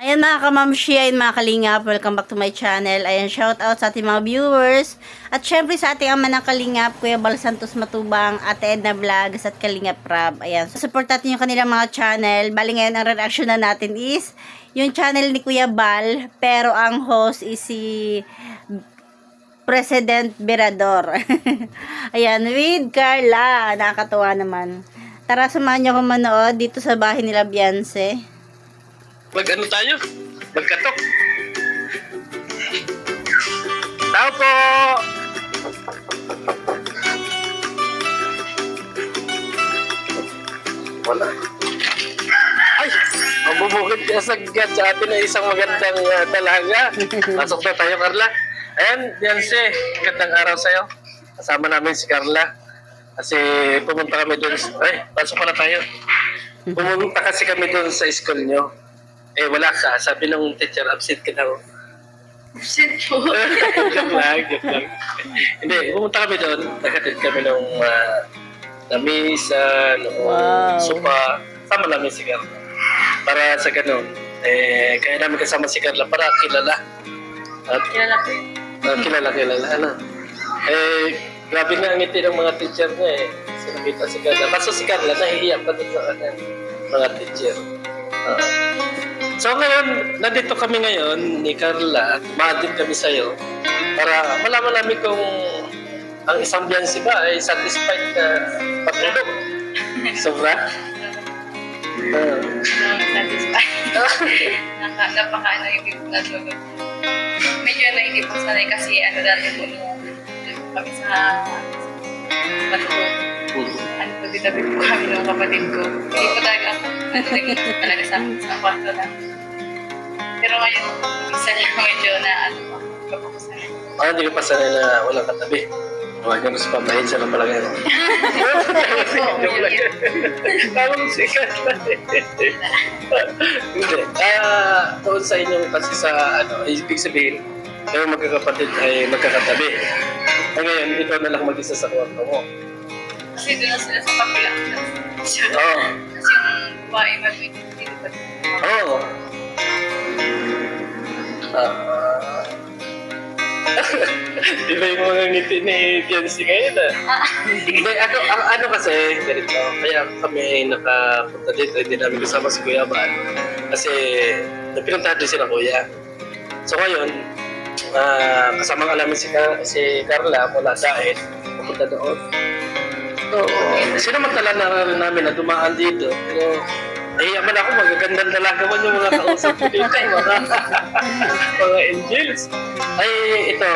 Ayan mga kamamshi, ayan mga kalingap, welcome back to my channel. Ayan, shout out sa ating mga viewers. At syempre sa ating ama ng kalingap, Kuya Bal Santos Matubang, Ate Edna Vlogs at Kalingap Rab. Ayan, so support natin yung kanilang mga channel. Bali ngayon ang reaction na natin is yung channel ni Kuya Bal, pero ang host is si President Berador. Ayan, with Carla. Nakakatawa naman. Tara, samahan niyo ako manood dito sa bahay nila Beyonce. Mag-ano tayo? Magkatok. Tao po! Wala. Ay! Mabubukid ka sagad sa atin na isang magandang dalaga. Pasok na tayo, Carla. Ayan, Beyonce. Magandang araw sa'yo. Kasama namin si Carla. Kasi pumunta kami doon. Ay, pasok na tayo. Pumunta kasi kami doon sa school nyo. Eh, wala ka. Sabi ng teacher, absent ka daw. Absent po. Joke lang. Hindi, pumunta kami doon. Naghatid kami ng lamisa, Wow. sopa. Sama namin si Carla. Para sa ganun. Eh, kaya namin kasama si Carla para kilala. At Kilala po yun. kilala. Ano? Eh, grabe nga ang ngiti ng mga teacher niya eh. Sinakita si Carla. Kaso si Carla, nahihiya pa doon sa mga teacher. So ngayon, nandito kami ngayon ni Carla at ma-adit kami sa'yo para malaman namin kung ang isang Beyonce ba ay satisfied na patulog. Sobra? Satisfied. Napaka-naibig na tulog. Medyo naibig po sanay kasi dati po nung kami sa matulog. Ano po ditabi po kami ng kapatid ko. Hindi po talaga talaga sa kwarto lang. Pero ngayon, isa lang medyo na kapakusan. Hindi ka pa sanay na walang katabi. Huwag niya gusto pamahin siya ng palagay. Tawag si Carla. Hindi. Doon sa inyo kasi sa ibig sabihin, kayo magkakapatid ay magkakatabi. Ngayon, ikaw na lang mag-isa sa kwarto mo. Kasi doon na sila sa kapila. Oo. Kasi yung babae mag-wait dito pa. Oo. Di ba yung mga ngiti ni Beyonce ngayon Hindi, ano kasi, ganito, kaya kami nakapunta dito, hindi namin kasama si Kuya Bal. Kasi, pinuntahan din sila Kuya. So ngayon, kasamang alamin si Carla mula dahil pupunta doon. So, sinamantala na rin namin na dumaan dito. Pero, nahiyaman ako, magagandang dalaga man yung mga kausap ko dito, mga angels. Ay, ito,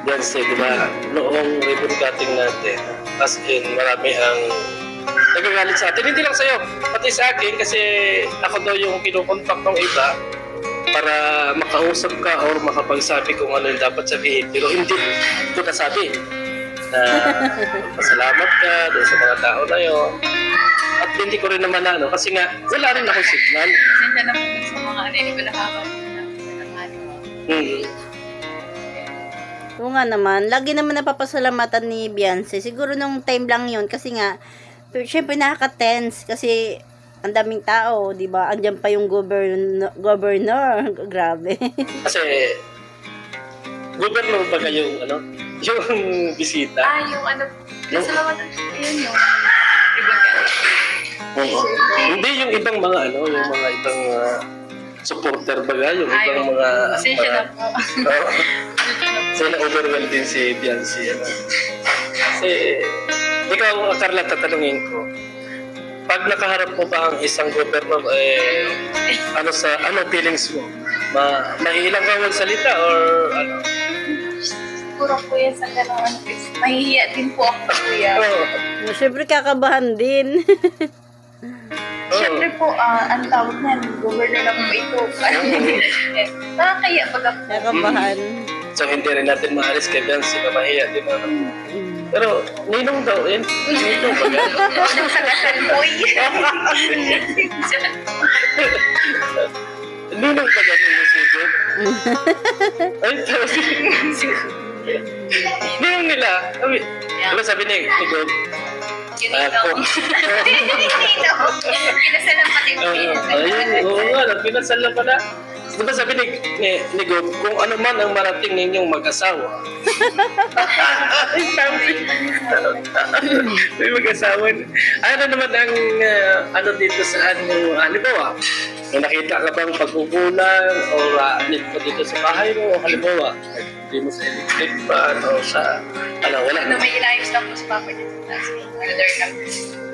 Beyonce, di ba? Noong ribbon cutting natin, as in, marami ang nagagalit sa atin. Hindi lang sa'yo, pati sa akin, kasi ako daw yung kinukontak ng iba para makausap ka or makapagsabi kung ano yung dapat sabihin. Pero hindi ko nasabi. Pasalamat ka doon sa mga tao na yun. At hindi ko rin naman kasi nga, wala rin akong signal. Sinta na po sa mga hindi ko nakakalimutan. Oo nga naman, lagi naman napapasalamatan ni Beyonce. Siguro nung time lang yun, kasi nga, syempre nakaka-tense, kasi ang daming tao, di ba? Andiyan pa yung governor. Grabe. Kasi, governor ba yung yung bisita? Yung salamatan. Yun yung ibang Oo. Hindi yung ibang mga yung mga ibang supporter baga, yung ibang mga Pasensya na po. So na-overwhelmed din si Beyonce. Kasi ikaw, Carla, tatanungin ko. Pag nakaharap mo ba ang isang governor, ano feelings mo? Maiilang ka magsalita or ano? Siguro po yan sa gano'n. Mahihiya din po ako, kuya. Siyempre kakabahan din. Siyempre po, ang tawag niyan, governor na po ito. Nakakaya pag ako. Kakabahan. So hindi rin natin maalis kay Beyonce na mahiya din Pero ninong daw yun. Ninong ba yan? Nung sa kasal po Ninong ba ganun yung sigod? Ay, ninong nila. Diba sabi ni Gob, Yun ito. Pinasal ang pati mo. Ayun, oo nga, pinasal na pala. Di ba sabi ni Gob, kung ano man ang marating ninyong mag-asawa. Ay, sabi. May mag-asawa. Ano naman ang ano dito sa ano, halimbawa, may nakita ka bang pagkukulang o need pa dito sa bahay mo, o halimbawa, hindi mo sa electric fan o sa, ano, wala Na na. may inayos lang po sa papa niya sa taas. Another lang.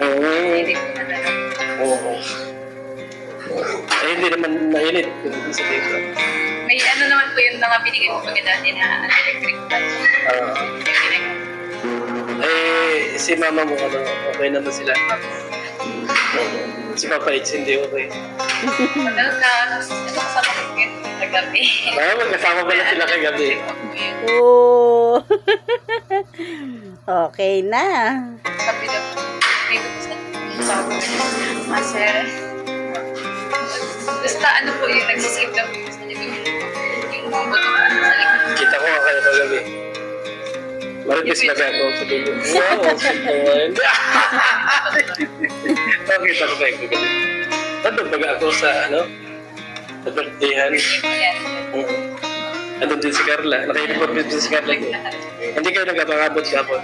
Oo. Hindi po na talaga. Oo. Eh, hindi naman mainit kung sa dito. May ano naman po yung mga binigay ko pag dati na electric fan. Si mama mo, ano, okay naman sila. Si Papa Itz, hindi okay. Kasama ko yun nagabi. Magkasama pala sila kagabi. Oh. Okay na. Sabi daw, dito po sa Master. Basta ano po yung nagsisikip daw po sa likod. Yung mga bato sa likod. Kita ko nga kayo kagabi. Marites na ako sa dulo. Wow, sige. Nakita ko kayo kagabi. Nandun baga ako sa, ano, sa birthdayhan. Ayan. Nandun din si Carla. Nakainipot din si Carla. Hindi kayo nag-abang-abot kapon.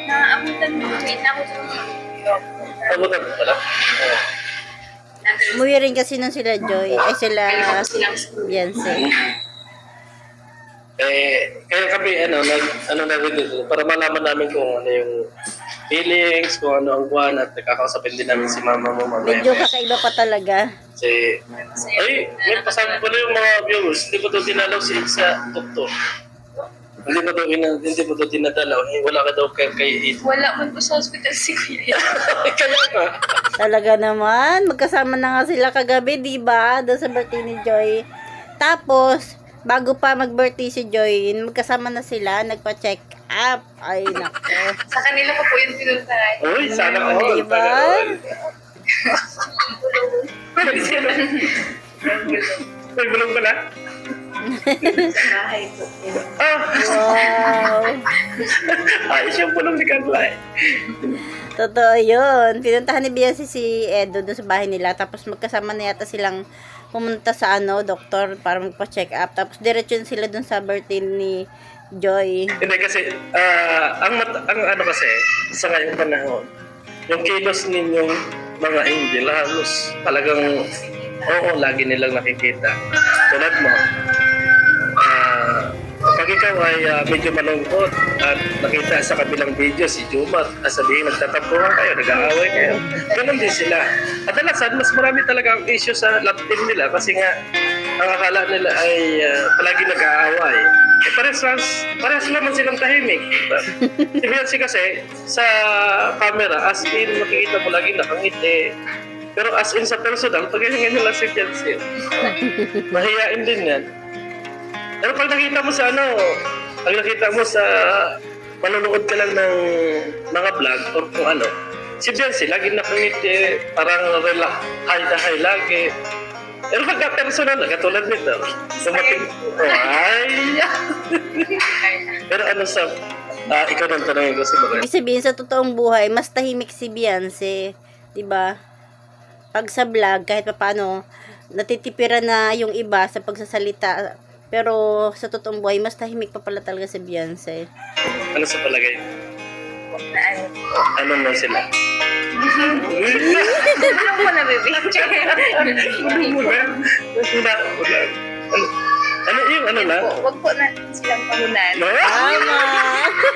Naabutan mo. Wait na ako sa mga. Abutan mo pala. Umuwi rin kasi nung sila Joy. Ay sila Silang school. Beyonce. Kaya kami, ano na rin dito, para malaman namin kung ano yung feelings, kung ano ang buwan, at nakakausapin din namin si mama mo mamaya. Medyo kakaiba pa talaga. Kasi, ay, may pasabi pala yung mga viewers, hindi ko ito dinalaw sa doktor. Hindi mo ito dinadalaw, wala ka daw kay Ito. Wala man po sa hospital si Kuya. Kaya nga. Talaga naman. Magkasama na nga sila kagabi, di ba? Doon sa birthday ni Joy. Tapos, bago pa mag-birthday si Joy, magkasama na sila, nagpa-check up. Ay, nako. Sa kanila ko po yung pinuntahan. Uy, sana all. Diba? May bulong pala? Sa bahay po. Wow. Ayos yung bulong ni Carla eh. Totoo yun. Pinuntahan ni Beyonce si Edo doon sa bahay nila. Tapos magkasama na yata silang pumunta sa doktor para magpa-check up. Tapos diretso na sila doon sa birthday ni Joy. Hindi kasi, ang ano kasi, sa ngayong panahon, yung kilos ninyong mga angel, halos talagang, oo, lagi nilang nakikita. Tulad mo, pag ikaw ay medyo malungkot at nakita sa kabilang video si Jumar, sabihin nagtatampuhan kayo, nag-aaway kayo. Ganun din sila. At dalasan, mas marami talaga ang issue sa love team nila kasi nga, ang akala nila ay palagi nag-aaway. Parehas naman silang tahimik. Si Beyonce kasi, sa camera, as in, makikita mo lagi nakangiti. Pero as in sa personal, pag ganyan lang si Beyonce, mahihain din yan. Pero pag nakita mo sa manonood ka lang ng mga vlog or kung ano, si Beyonce, lagi nakangiti, parang relax, high na high lagi. Pero pagka personal, katulad nito, dumating, ay! Pero ano sa, ikaw nang tanongin ko si Bakit? Ibig sabihin, sa totoong buhay, mas tahimik si Beyonce. Diba? Pag sa vlog, kahit paano, natitipiran na yung iba sa pagsasalita. Pero sa totoong buhay, mas tahimik pa pala talaga si Beyonce. Ano sa palagay? Ano na sila? Ano ko na, baby? Wala. Ano yung ano na? Huwag po natin silang pahunan. No? Tama!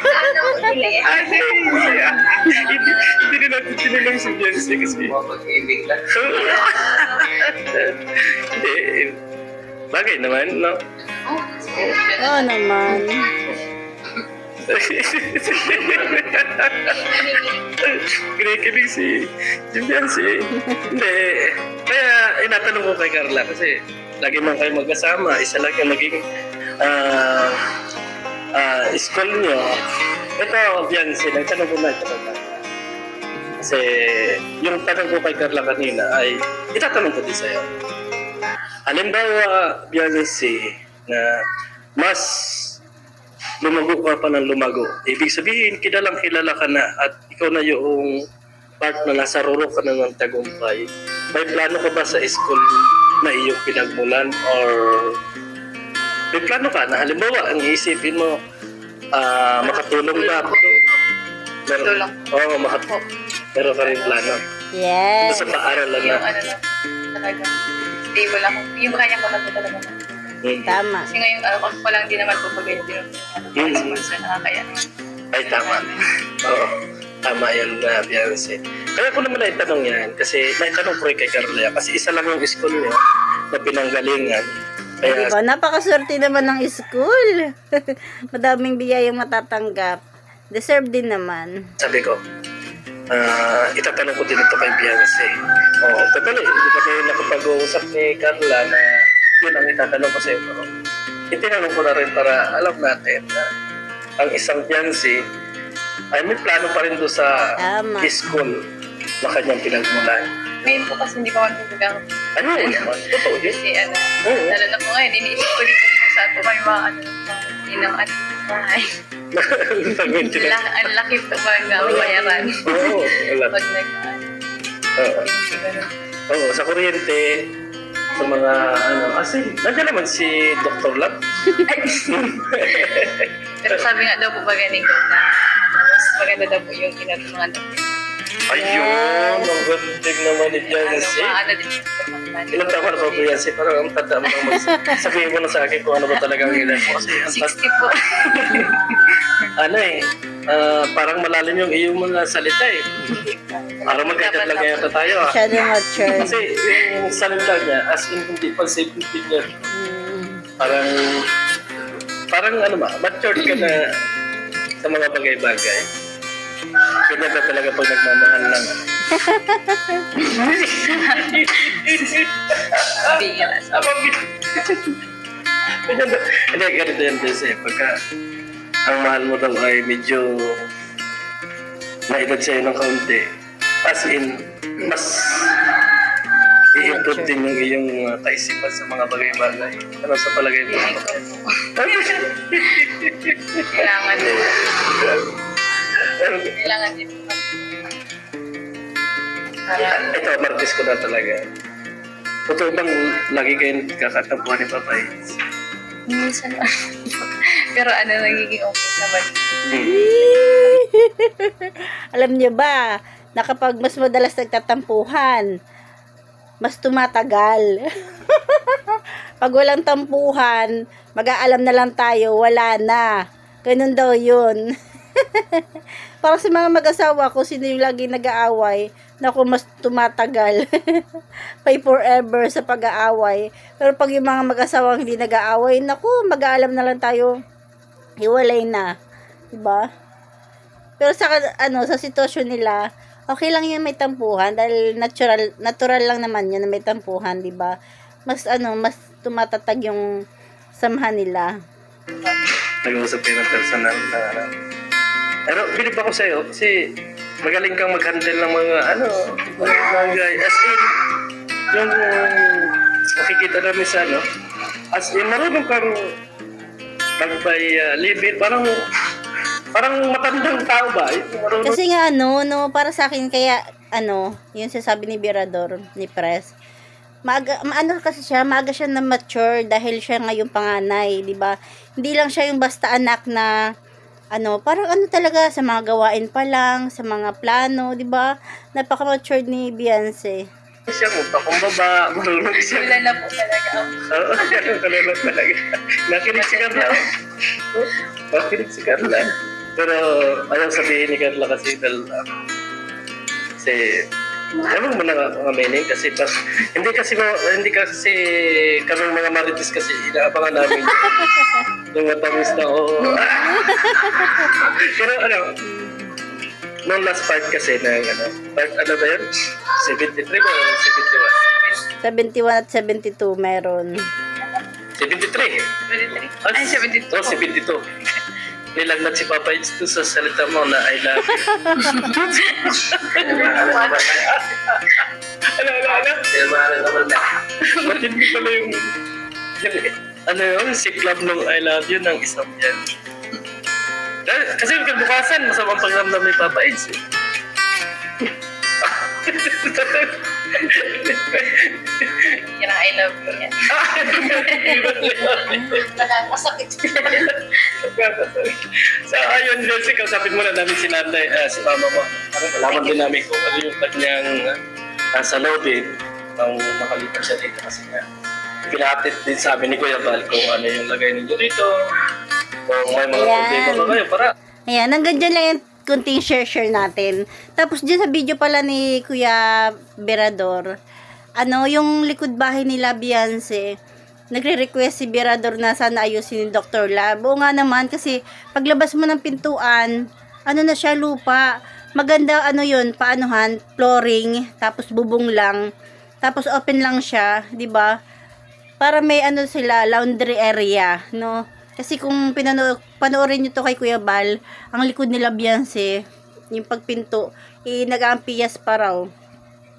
Ano po nila eh? Hindi na natin tinanong si Beyonce kasi. Mapag-ibig lang. Hindi. Bagay naman, no? Oo naman. Kinikilig si Beyonce. Hindi. Kaya inatanong ko kay Carla kasi lagi man kayo magkasama, isa lang yung naging school nyo. Ito, Beyonce, nagtanong ko na ito. Kasi yung tanong ko kay Carla kanina ay itatanong ko din sa'yo. Halimbawa, Beyonce, na mas lumago ka pa ng lumago. Ibig sabihin, kilalang kilala ka na at ikaw na yung part na nasa ruro ka na ng tagumpay, may plano ka ba sa school na iyong pinagmulan or may plano ka na halimbawa ang iisipin mo makatulong ba? Tulong. Oo, makatulong. Meron ka rin plano. Yes. Sa paaralan Yung na. ano lang, talaga, stable ako. Yung kaya ko lang po talaga. Tama. Kasi ngayon, ako pa lang din naman po pag ganyan din yung sponsor na kaya naman. Ay, tama. Oo. Tama yan na, Beyonce. Kaya ko naman naitanong yan kasi naitanong ko rin kay Carla kasi isa lang yung school niya na pinanggalingan. Kaya Diba? Napakaswerte naman ng school. Madaming biyayang matatanggap. Deserve din naman. sabi ko, itatanong ko din ito kay Beyonce. Oo, totally. Hindi pa kayo nakapag-uusap ni Carla na yun ang itatanong ko sa iyo. Itinanong ko na rin para alam natin na ang isang Beyonce ay may plano pa rin doon sa Tama. school na kanyang pinagmulan. Ngayon po kasi hindi pa man po gagamit. Ano naman? Totoo yun. Kasi ano, Oo. lalo na po ngayon, iniisip ko dito sa po may mga ano, inang ano, bahay. Ang laki po ba ang bayaran? Oo, wala. Pag Oo. Oo, sa kuryente, sa mga ano, kasi nandiyan naman si Dr. Lab. Pero sabi nga daw po ba ganing na mas maganda daw po yung kinatumangan daw. Ayun, ang ganding naman ni Beyonce. Ano din po. Ilang taon na ba Beyonce? Parang ang tanda mo naman. Sabihin mo na sa akin kung ano ba talaga ang ilan mo. Kasi ang 60 po. ano parang malalim yung iyong mga salita eh. Parang magkakit lang yata tayo ah. Masyado mature. Kasi yung salita niya, as in hindi pa safety niya. Parang ano ba, matured ka na sa mga bagay-bagay. Ganyan ka talaga pag nagmamahal lang. Bira. Hindi, ganito yan kasi pagka ang mahal mo daw ay medyo naedad sa'yo ng kaunti, as in, mas i-improve din yung iyong kaisipan sa mga bagay-bagay. Ano sa palagay mo? Kailangan din. Kailangan din. Ito, martis ko na talaga. Totoo bang lagi kayong kakatampuhan ni Papay? Minsan lang. Pero ano, nagiging okay naman. Alam niyo ba, na kapag mas madalas nagtatampuhan, mas tumatagal. Pag walang tampuhan, mag-aalam na lang tayo, wala na. Ganun daw yun. Para sa mga mag-asawa, kung sino yung lagi nag-aaway, naku, mas tumatagal. Pay forever sa pag-aaway. Pero pag yung mga mag-asawa hindi nag-aaway, naku, mag-aalam na lang tayo, hiwalay na. Diba? Pero sa sa sitwasyon nila, okay lang yun may tampuhan dahil natural lang naman yun na may tampuhan, 'di ba? Mas mas tumatatag yung samahan nila. Nag-uusap kayo ng personal na pero bilib ako sa'yo kasi magaling kang mag-handle ng mga bagay. As in, yung makikita namin sa as in, marunong kang live-in, parang matandang tao ba? Marunong. Kasi nga para sa akin kaya yung sasabi ni Birador ni Press. Maaga siya na mature dahil siya nga yung panganay, 'di ba? Hindi lang siya yung basta anak na parang talaga sa mga gawain pa lang, sa mga plano, 'di ba? Napaka-mature ni Beyonce. Siya mo pakumbaba, marunong siya. Wala na po talaga ako. Oo, ganun talaga. Nakinig si Carla. Nakinig si Carla. Pero ayaw sabihin ni Carla kasi ewan mo na mga meaning kasi hindi kasi kami mga marites kasi inaabangan namin yung matamis na pero nung last part kasi na part ba yun? 73 ba o 71 at 72 meron. 73? 23. Ay, 72. Oh, 72. Nilagnat si Papa It's sa salita mo na I love you. Ano? Ba't hindi pala yung si club ng I love you ng isang yan? Kasi bukasan, masamang pagramdam ni Papa It's Yan ang I love you yan. Nakakasakit. So, ayun, Delcy, kausapin muna namin si nanay, si mama mo. Para malaman din namin kung ano yung kanyang nasa loading nang makalipas siya dito kasi nga. Pinatit din sa amin ni Kuya Bal kung ano yung lagay ninyo dito. Kung may mga Ayan. problema ba kayo, para Ayan, hanggang dyan lang yung kunting share natin. Tapos dyan sa video pala ni Kuya Berador, yung likod bahay nila Beyonce, nagre-request si Berador na sana ayusin ni Dr. Lab. Oo nga naman, kasi paglabas mo ng pintuan, na siya, lupa. Maganda, yun, paanuhan, flooring, tapos bubong lang, tapos open lang siya, di ba? Para may sila, laundry area, no? Kasi kung panoorin nyo to kay Kuya Bal, ang likod nila Beyonce, yung pagpinto, nag-ampiyas pa raw.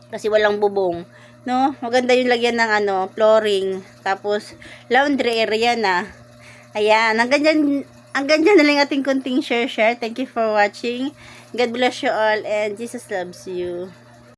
Kasi walang bubong. No? Maganda yung lagyan ng flooring. Tapos, laundry area na. Ayan. Hanggang dyan na lang ating kunting share. Thank you for watching. God bless you all and Jesus loves you.